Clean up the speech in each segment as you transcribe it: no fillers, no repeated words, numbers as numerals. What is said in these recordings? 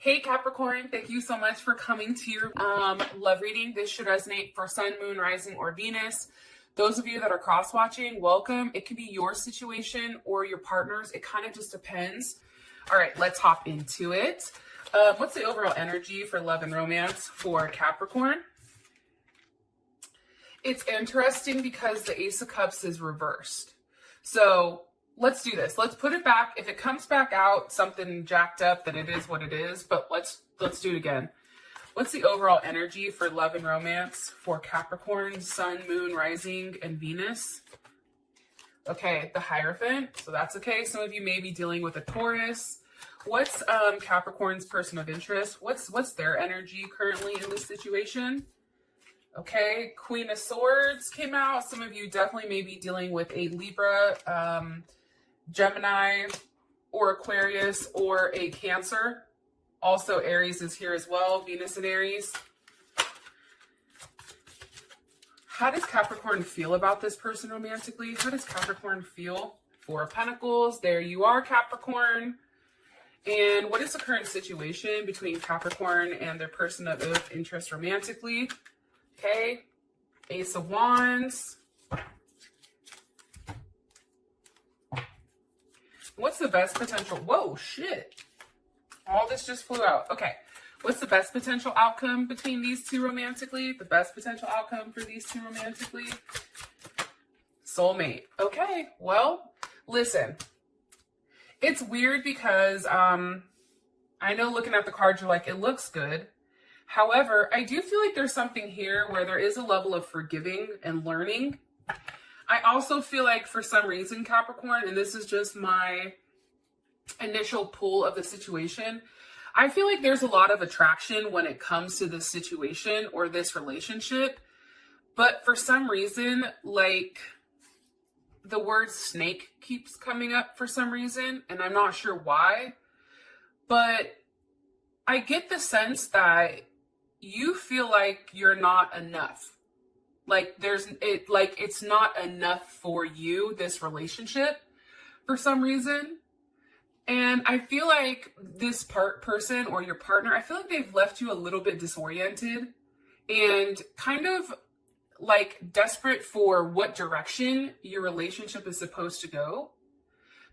Hey Capricorn, thank you so much for coming to your love reading. This should resonate for Sun, Moon, Rising, or Venus. Those of you that are cross-watching, welcome. It can be your situation or your partner's. It kind of just depends. All right, let's hop into it. What's the overall energy for love and romance for Capricorn? It's interesting because the Ace of Cups is reversed. So let's do this. Let's put it back. If it comes back out something jacked up, then it is what it is. But let's do it again. What's the overall energy for love and romance for Capricorn, Sun, Moon, Rising, and Venus? Okay, the Hierophant. So that's okay. Some of you may be dealing with a Taurus. What's Capricorn's person of interest? What's their energy currently in this situation? Okay, Queen of Swords came out. Some of you definitely may be dealing with a Libra, Gemini, or Aquarius, or a Cancer. Also, Aries is here as well, Venus and Aries. How does Capricorn feel about this person romantically? How does Capricorn feel? Four of Pentacles, there you are, Capricorn. And what is the current situation between Capricorn and their person of interest romantically? Okay, Ace of Wands. What's the best potential? Whoa, shit. All this just flew out. Okay, what's the best potential outcome between these two romantically? The best potential outcome for these two romantically? Soulmate. Okay, well, listen. It's weird because I know looking at the cards, you're like, it looks good. However, I do feel like there's something here where there is a level of forgiving and learning. I also feel like for some reason, Capricorn, and this is just my initial pull of the situation, I feel like there's a lot of attraction when it comes to this situation or this relationship. But for some reason, like the word snake keeps coming up for some reason, and I'm not sure why. But I get the sense that you feel like you're not enough. Like it's not enough for you, this relationship, for some reason. And I feel like this person or your partner, I feel like they've left you a little bit disoriented and kind of like desperate for what direction your relationship is supposed to go.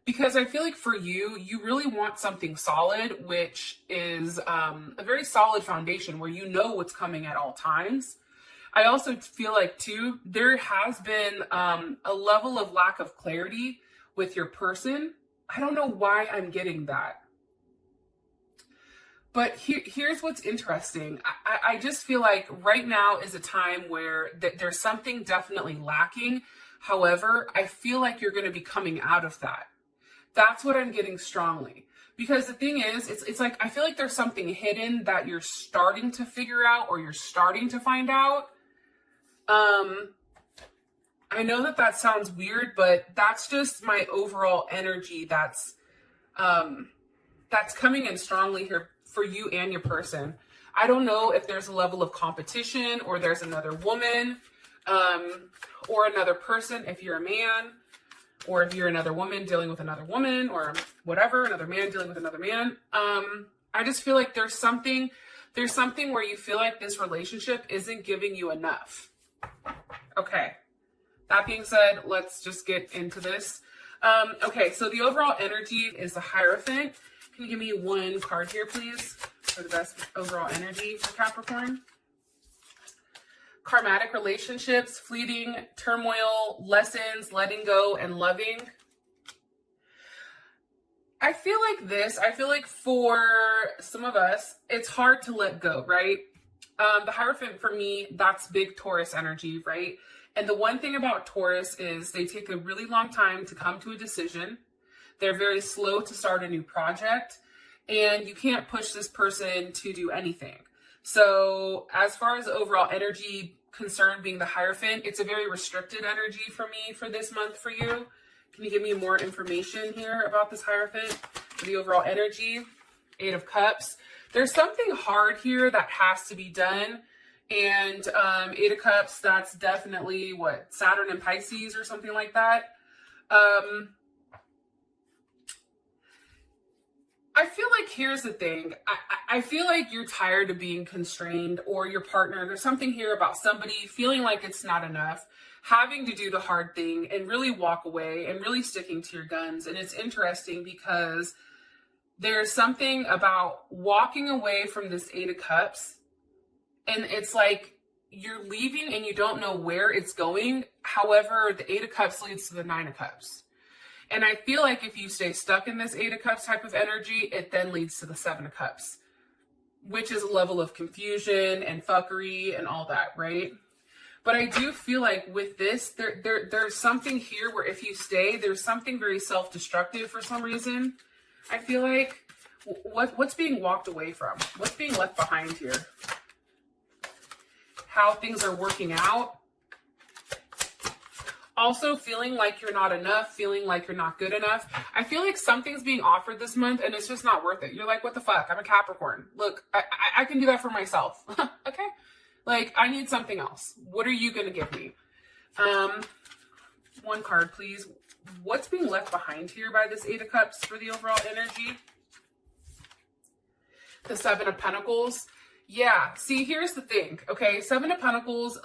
Because I feel like for you, you really want something solid, which is a very solid foundation where you know what's coming at all times. I also feel like, too, there has been a level of lack of clarity with your person. I don't know why I'm getting that. But here's what's interesting. I just feel like right now is a time where there's something definitely lacking. However, I feel like you're going to be coming out of that. That's what I'm getting strongly. Because the thing is, it's like, I feel like there's something hidden that you're starting to figure out or you're starting to find out. I know that sounds weird, but that's just my overall energy that's coming in strongly here for you and your person. I don't know if there's a level of competition or there's another woman, or another person if you're a man. Or if you're another woman dealing with another woman or whatever, another man dealing with another man. I just feel like there's something where you feel like this relationship isn't giving you enough. Okay. That being said, let's just get into this. Okay, so the overall energy is the Hierophant. Can you give me one card here, please, for the best overall energy for Capricorn? Karmatic relationships, fleeting, turmoil, lessons, letting go, and loving. I feel like for some of us, it's hard to let go, right? The Hierophant for me, that's big Taurus energy, right? And the one thing about Taurus is they take a really long time to come to a decision. They're very slow to start a new project, and you can't push this person to do anything. So as far as the overall energy concern being the Hierophant, it's a very restricted energy for me for this month for you. Can you give me more information here about this Hierophant? The overall energy, Eight of Cups. There's something hard here that has to be done. And Eight of Cups, that's definitely what, Saturn and Pisces or something like that. I feel like here's the thing. I feel like you're tired of being constrained, or your partner, there's something here about somebody feeling like it's not enough, having to do the hard thing and really walk away and really sticking to your guns. And it's interesting because there's something about walking away from this Eight of Cups, and it's like you're leaving and you don't know where it's going. However, the Eight of Cups leads to the Nine of Cups. And I feel like if you stay stuck in this Eight of Cups type of energy, it then leads to the Seven of Cups, which is a level of confusion and fuckery and all that, right? But I do feel like with this, there's something here where if you stay, there's something very self-destructive for some reason. I feel like what's being walked away from? What's being left behind here? How things are working out. Also feeling like you're not enough, feeling like you're not good enough. I feel like something's being offered this month and it's just not worth it. You're like, what the fuck? I'm a Capricorn. Look, I can do that for myself. Okay? Like, I need something else. What are you going to give me? One card, please. What's being left behind here by this Eight of Cups for the overall energy? The Seven of Pentacles. Yeah, see, here's the thing, okay? Seven of Pentacles,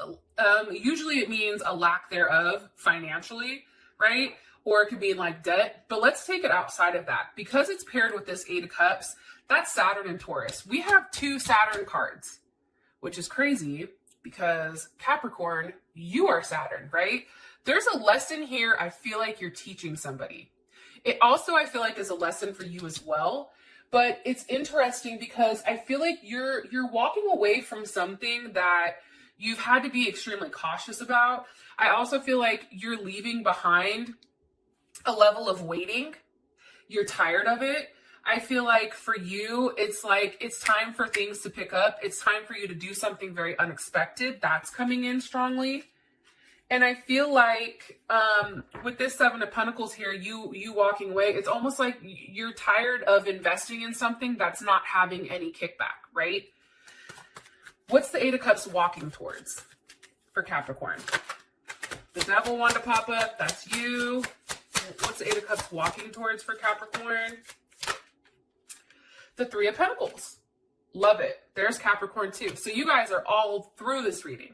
usually it means a lack thereof financially, right? Or it could be like debt, but let's take it outside of that. Because it's paired with this Eight of Cups, that's Saturn and Taurus. We have two Saturn cards, which is crazy because Capricorn, you are Saturn, right? There's a lesson here I feel like you're teaching somebody. It also, I feel like, is a lesson for you as well. But it's interesting because I feel like you're walking away from something that you've had to be extremely cautious about. I also feel like you're leaving behind a level of waiting. You're tired of it. I feel like for you, it's like it's time for things to pick up. It's time for you to do something very unexpected. That's coming in strongly. And I feel like with this Seven of Pentacles here, you walking away, it's almost like you're tired of investing in something that's not having any kickback, right? What's the Eight of Cups walking towards for Capricorn? The Devil wanted to pop up. That's you. What's the Eight of Cups walking towards for Capricorn? The Three of Pentacles. Love it. There's Capricorn too. So you guys are all through this reading.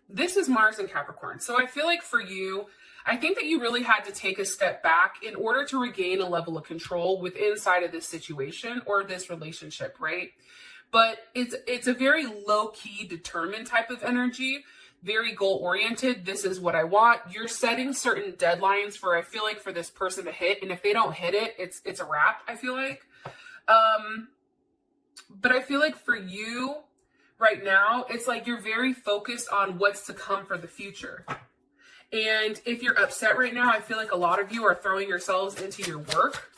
This is Mars and Capricorn. So I feel like for you, I think that you really had to take a step back in order to regain a level of control within inside of this situation or this relationship, right? But it's a very low-key, determined type of energy, very goal-oriented. This is what I want. You're setting certain deadlines for, I feel like, for this person to hit. And if they don't hit it, it's a wrap, I feel like. But I feel like for you, right now, it's like you're very focused on what's to come for the future. And if you're upset right now, I feel like a lot of you are throwing yourselves into your work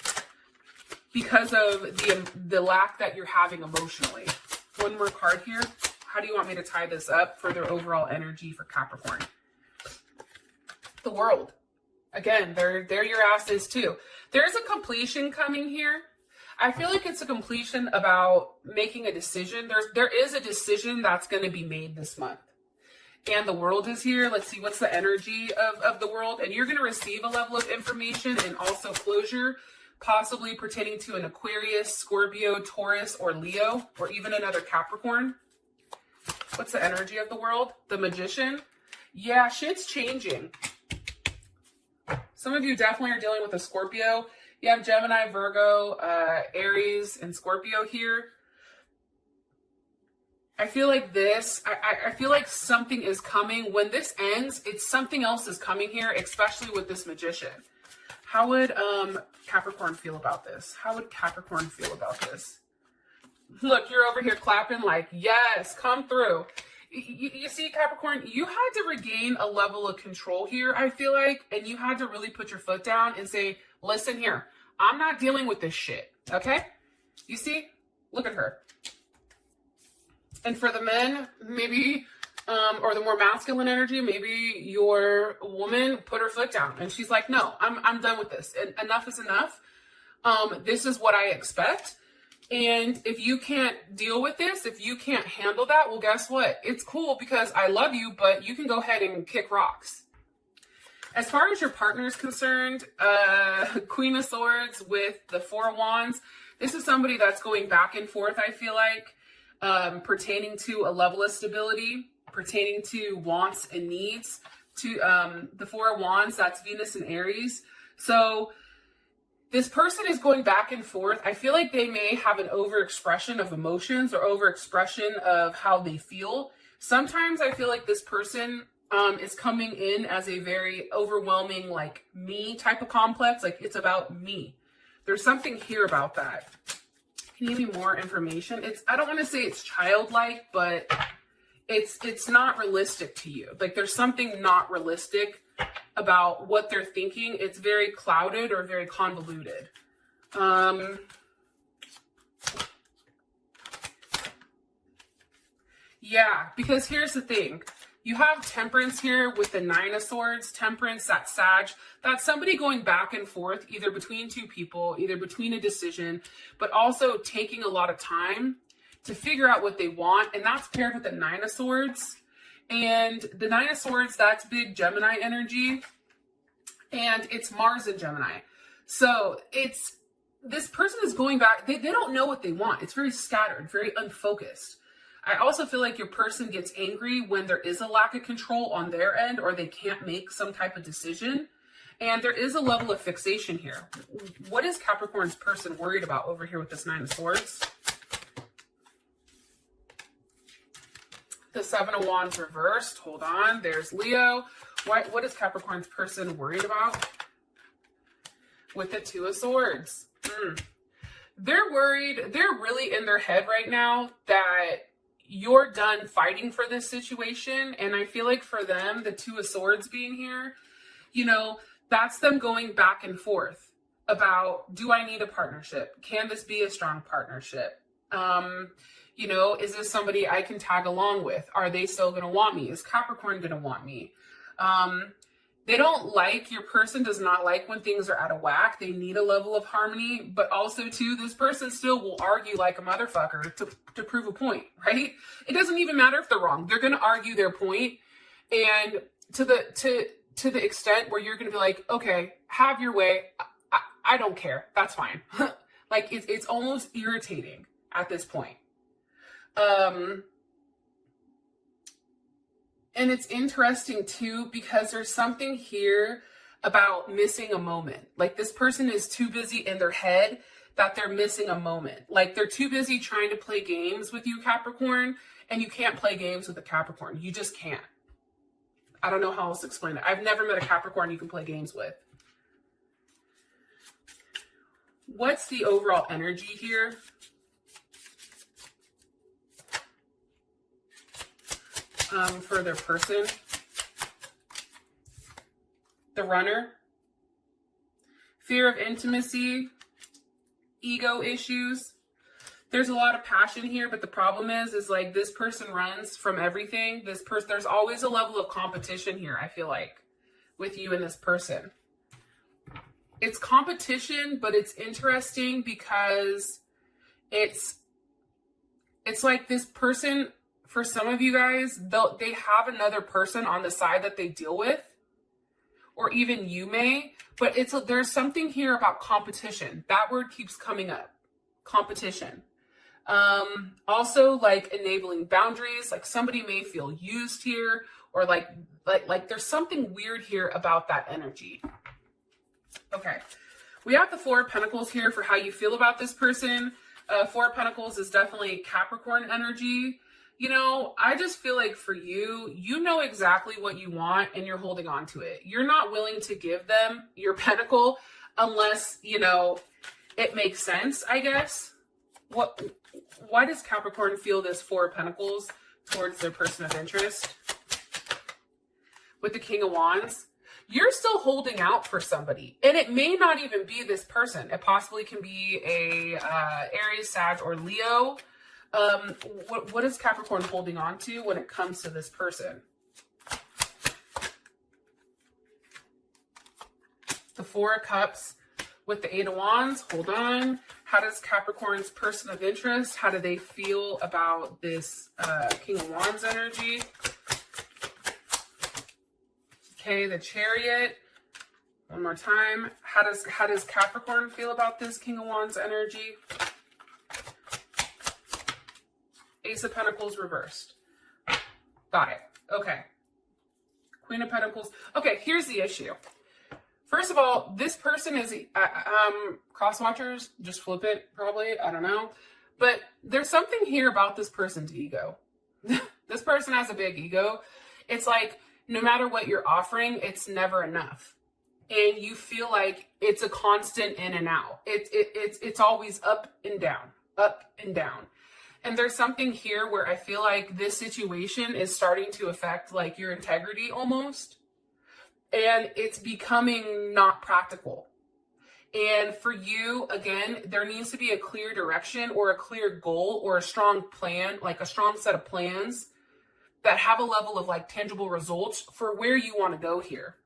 because of the lack that you're having emotionally. One more card here. How do you want me to tie this up for their overall energy for Capricorn? The World. Again, they're your asses too. There's a completion coming here. I feel like it's a completion about making a decision. There is a decision that's going to be made this month. And the World is here. Let's see, what's the energy of the World? And you're going to receive a level of information and also closure, possibly pertaining to an Aquarius, Scorpio, Taurus, or Leo, or even another Capricorn. What's the energy of the World? The Magician. Yeah, shit's changing. Some of you definitely are dealing with a Scorpio. You have Gemini, Virgo, Aries, and Scorpio here. I feel like this, I feel like something is coming. When this ends, it's something else is coming here, especially with this Magician. How would Capricorn feel about this? How would Capricorn feel about this? Look, you're over here clapping like, yes, come through. You see, Capricorn, you had to regain a level of control here, I feel like, and you had to really put your foot down and say, listen here, I'm not dealing with this shit, okay? You see? Look at her. And for the men, maybe, or the more masculine energy, maybe your woman put her foot down and she's like, no, I'm done with this. And enough is enough. This is what I expect. And if you can't deal with this, if you can't handle that, well, guess what? It's cool because I love you, but you can go ahead and kick rocks. As far as your partner is concerned, Queen of Swords with the Four of Wands, This is somebody that's going back and forth, I feel like, pertaining to a level of stability, pertaining to wants and needs. To the Four of Wands, that's Venus and Aries. So this person is going back and forth. I feel like they may have an overexpression of emotions or overexpression of how they feel. Sometimes I feel like this person is coming in as a very overwhelming, like, me type of complex. Like, it's about me. There's something here about that. Can you give me more information? I don't want to say it's childlike, but it's not realistic to you. Like, there's something not realistic about what they're thinking. It's very clouded or very convoluted. Yeah, because here's the thing. You have Temperance here with the Nine of Swords. Temperance, that's Sag. That's somebody going back and forth, either between two people, either between a decision, but also taking a lot of time to figure out what they want. And that's paired with the Nine of Swords. And the Nine of Swords, that's big Gemini energy. And it's Mars in Gemini. So this person is going back. They don't know what they want. It's very scattered, very unfocused. I also feel like your person gets angry when there is a lack of control on their end, or they can't make some type of decision. And there is a level of fixation here. What is Capricorn's person worried about over here with this Nine of Swords? The Seven of Wands reversed. Hold on. There's Leo. What is Capricorn's person worried about? With the Two of Swords. They're worried. They're really in their head right now that you're done fighting for this situation. And I feel like for them, the Two of Swords being here, you know, that's them going back and forth about, do I need a partnership? Can this be a strong partnership? You know, is this somebody I can tag along with? Are they still going to want me? Is Capricorn going to want me? They don't like, your person does not like when things are out of whack. They need a level of harmony, but also too, this person still will argue like a motherfucker to prove a point, right? It doesn't even matter if they're wrong. They're going to argue their point, and to the extent where you're going to be like, okay, have your way. I don't care. That's fine. Like, it's almost irritating at this point. And it's interesting too, because there's something here about missing a moment. Like, this person is too busy in their head that they're missing a moment. Like, they're too busy trying to play games with you, Capricorn, and you can't play games with a Capricorn. You just can't. I don't know how else to explain it. I've never met a Capricorn you can play games with. What's the overall energy here? For their person. The Runner. Fear of intimacy. Ego issues. There's a lot of passion here, but the problem is like, this person runs from everything. There's always a level of competition here, I feel like, with you and this person. It's competition, but it's interesting because it's like this person, for some of you guys, they have another person on the side that they deal with, or even you may, but there's something here about competition. That word keeps coming up. Competition. Also, like, enabling boundaries. Like, somebody may feel used here, or like there's something weird here about that energy. Okay, we have the Four of Pentacles here for how you feel about this person. Four of Pentacles is definitely Capricorn energy. You know, I just feel like for you, you know exactly what you want and you're holding on to it. You're not willing to give them your pentacle unless, you know, it makes sense, I guess. Why does Capricorn feel this Four of Pentacles towards their person of interest? With the King of Wands, you're still holding out for somebody. And it may not even be this person. It possibly can be a Aries, Sag, or Leo. What is Capricorn holding on to when it comes to this person? The Four of Cups with the Eight of Wands. Hold on. How does Capricorn's person of interest, how do they feel about this King of Wands energy? Okay, the Chariot. One more time. How does Capricorn feel about this King of Wands energy? Ace of Pentacles reversed. Got it. Okay. Queen of Pentacles. Okay, here's the issue. First of all, this person is, cross watchers, just flip it, probably, I don't know. But there's something here about this person's ego. This person has a big ego. It's like, no matter what you're offering, it's never enough. And you feel like it's a constant in and out. It's always up and down, up and down. And there's something here where I feel like this situation is starting to affect like your integrity almost. And it's becoming not practical. And for you, again, there needs to be a clear direction or a clear goal or a strong plan, like a strong set of plans that have a level of like tangible results for where you want to go here.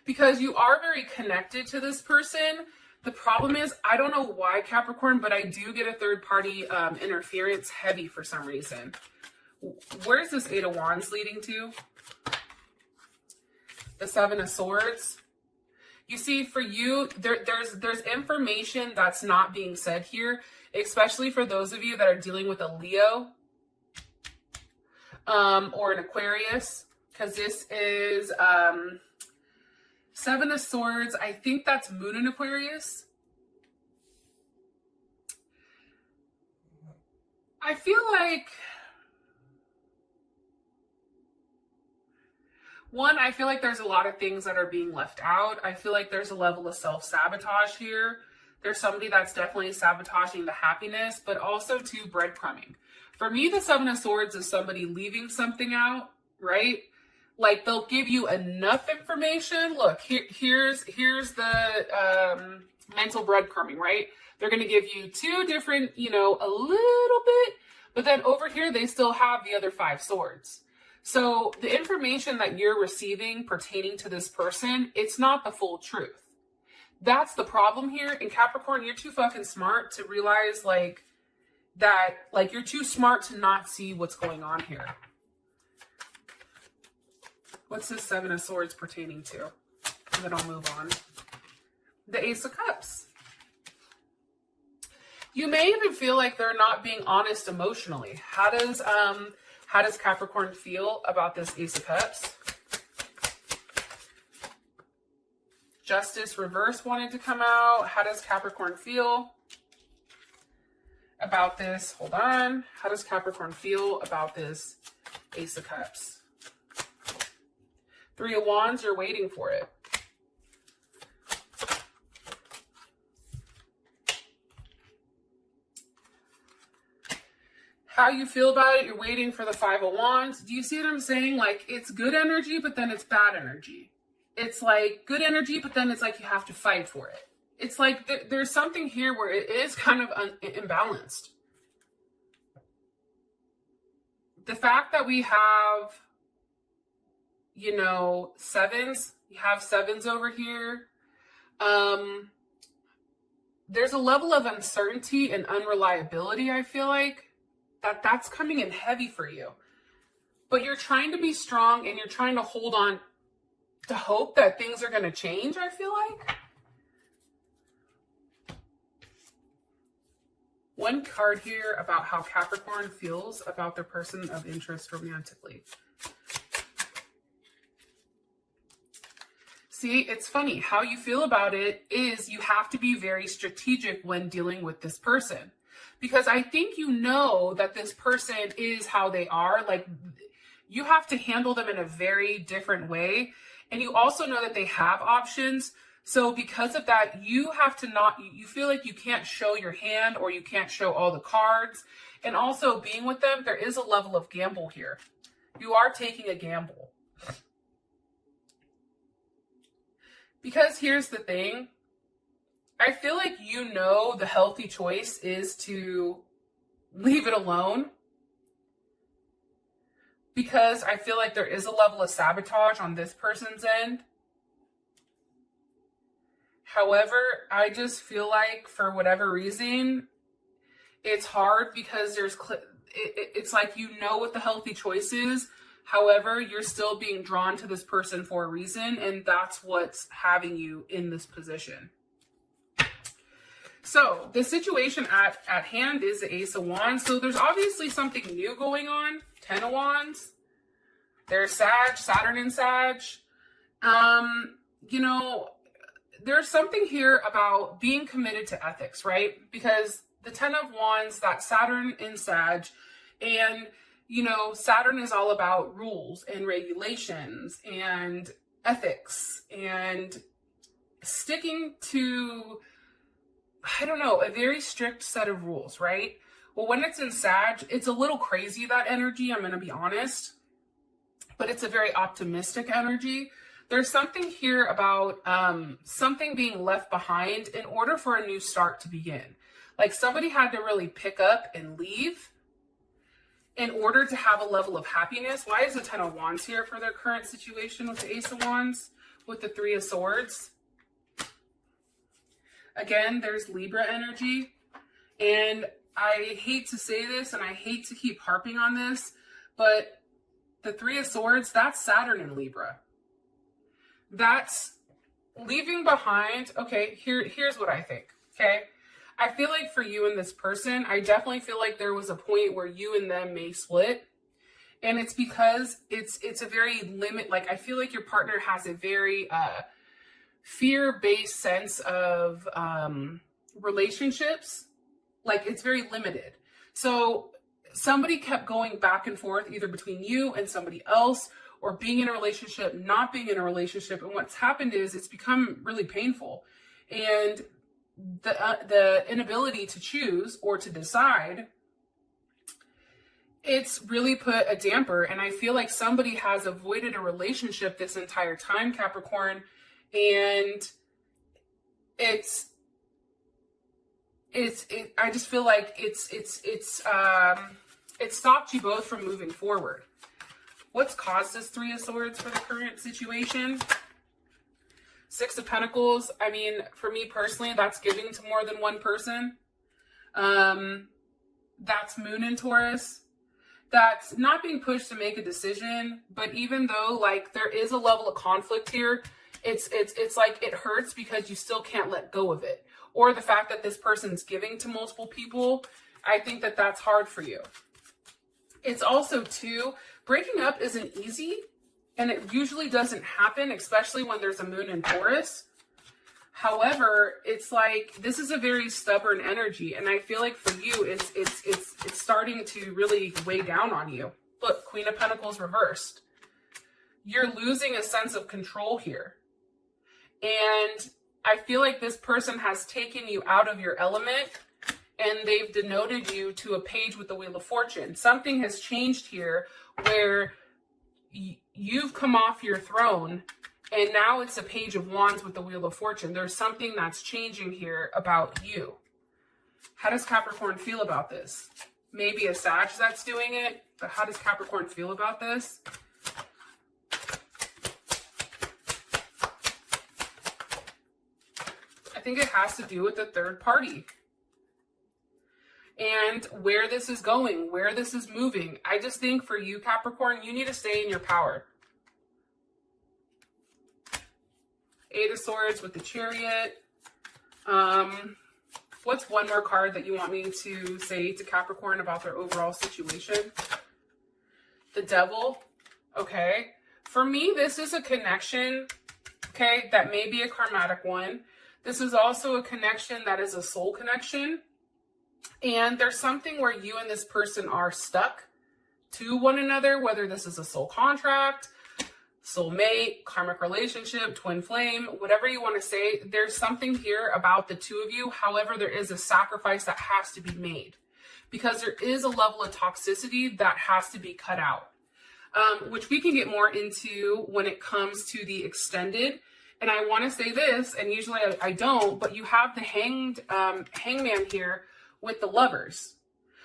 Because you are very connected to this person. The problem is, I don't know why, Capricorn, but I do get a third party interference heavy for some reason. Where's this Eight of Wands leading to? The Seven of Swords. You see, for you, there's information that's not being said here, especially for those of you that are dealing with a Leo or an Aquarius, because this is Seven of Swords. I think that's Moon in Aquarius. I feel like, one, I feel like there's a lot of things that are being left out. I feel like there's a level of self-sabotage here. There's somebody that's definitely sabotaging the happiness, but also too breadcrumbing. For me, the Seven of Swords is somebody leaving something out, right? Like they'll give you enough information. Look, here's the mental breadcrumbing, right? They're going to give you two different, a little bit, but then over here, they still have the other 5 swords. So the information that you're receiving pertaining to this person, it's not the full truth. That's the problem here. And Capricorn, you're too fucking smart to realize that you're too smart to not see what's going on here. What's this Seven of Swords pertaining to? And then I'll move on. The Ace of Cups. You may even feel like they're not being honest emotionally. How does Capricorn feel about this Ace of Cups? Justice reverse wanted to come out. How does Capricorn feel about this? Hold on. How does Capricorn feel about this Ace of Cups? 3 of Wands, you're waiting for it. How you feel about it, you're waiting for the 5 of Wands. Do you see what I'm saying? Like, it's good energy, but then it's bad energy. It's like good energy, but then it's like you have to fight for it. It's like there's something here where it is kind of imbalanced. The fact that we have, sevens, you have sevens over here. There's a level of uncertainty and unreliability, I feel like. That's coming in heavy for you. But you're trying to be strong and you're trying to hold on to hope that things are going to change, I feel like. One card here about how Capricorn feels about their person of interest romantically. See, it's funny. How you feel about it is you have to be very strategic when dealing with this person. Because I think you know that this person is how they are. Like, you have to handle them in a very different way. And you also know that they have options. So because of that, you have to you feel like you can't show your hand or you can't show all the cards. And also being with them, there is a level of gamble here. You are taking a gamble. Because here's the thing. I feel like the healthy choice is to leave it alone. Because I feel like there is a level of sabotage on this person's end. However, I just feel like for whatever reason, it's hard because it's like what the healthy choice is. However, you're still being drawn to this person for a reason, and that's what's having you in this position. So the situation at hand is the Ace of Wands. So there's obviously something new going on. 10 of Wands. There's Sag, Saturn and Sag. You know, there's something here about being committed to ethics, right? Because the 10 of Wands, that Saturn in Sag, and, you know, Saturn is all about rules and regulations and ethics and sticking to, I don't know, a very strict set of rules, right? Well, when it's in Sag, it's a little crazy, that energy, I'm going to be honest, but it's a very optimistic energy. There's something here about something being left behind in order for a new start to begin. Like somebody had to really pick up and leave in order to have a level of happiness. Why is the 10 of Wands here for their current situation with the Ace of Wands, with the 3 of Swords? Again, there's Libra energy. And I hate to say this, and I hate to keep harping on this, but the 3 of Swords, that's Saturn in Libra. That's leaving behind. Okay, here's what I think, okay? I feel like for you and this person, I definitely feel like there was a point where you and them may split. And it's because it's a very like, I feel like your partner has a very fear-based sense of relationships. Like, it's very limited. So somebody kept going back and forth either between you and somebody else, or being in a relationship, not being in a relationship. And what's happened is it's become really painful. And the inability to choose or to decide, it's really put a damper. And I feel like somebody has avoided a relationship this entire time, Capricorn. And I just feel like it stopped you both from moving forward. What's caused this 3 of Swords for the current situation? 6 of Pentacles. I mean, for me personally, that's giving to more than one person. That's Moon in Taurus. That's not being pushed to make a decision. But even though, like, there is a level of conflict here, it's like it hurts because you still can't let go of it. Or the fact that this person's giving to multiple people, I think that that's hard for you. It's also, too, breaking up isn't easy, and it usually doesn't happen, especially when there's a Moon in Taurus. However, it's like, this is a very stubborn energy, and I feel like for you, it's starting to really weigh down on you. Look, Queen of Pentacles reversed. You're losing a sense of control here. And I feel like this person has taken you out of your element, and they've denoted you to a page with the Wheel of Fortune. Something has changed here where you've come off your throne, and now it's a Page of Wands with the Wheel of Fortune. There's something that's changing here about you. How does Capricorn feel about this? Maybe a Sag that's doing it, but how does Capricorn feel about this? I think it has to do with the third party. And where this is going, where this is moving. I just think for you, Capricorn, you need to stay in your power. 8 of Swords with the Chariot. What's one more card that you want me to say to Capricorn about their overall situation? The Devil. Okay. For me, this is a connection, okay, that may be a karmatic one. This is also a connection that is a soul connection. And there's something where you and this person are stuck to one another, whether this is a soul contract, soulmate, karmic relationship, twin flame, whatever you want to say. There's something here about the two of you. However, there is a sacrifice that has to be made because there is a level of toxicity that has to be cut out, which we can get more into when it comes to the extended. And I want to say this, and usually I don't, but you have the hangman here with the Lovers.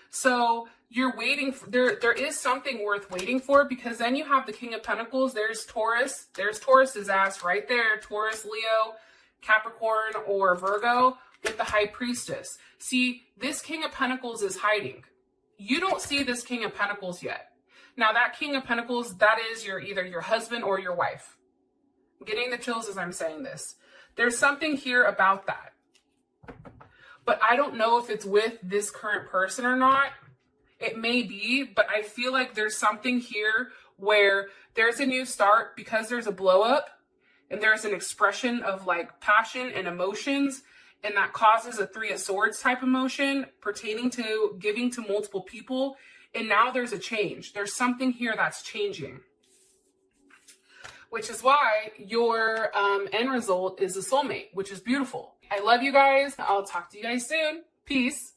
So you're waiting for, there is something worth waiting for, because then you have the King of Pentacles. There's Taurus. There's Taurus's ass right there. Taurus, Leo, Capricorn, or Virgo with the High Priestess. See, this King of Pentacles is hiding. You don't see this King of Pentacles yet. Now that King of Pentacles, that is either your husband or your wife. I'm getting the chills as I'm saying this. There's something here about that. but I don't know if it's with this current person or not. It may be, but I feel like there's something here where there's a new start because there's a blow up and there's an expression of like passion and emotions, and that causes a Three of Swords type emotion pertaining to giving to multiple people. And now there's a change. There's something here that's changing, which is why your end result is a soulmate, which is beautiful. I love you guys. I'll talk to you guys soon. Peace.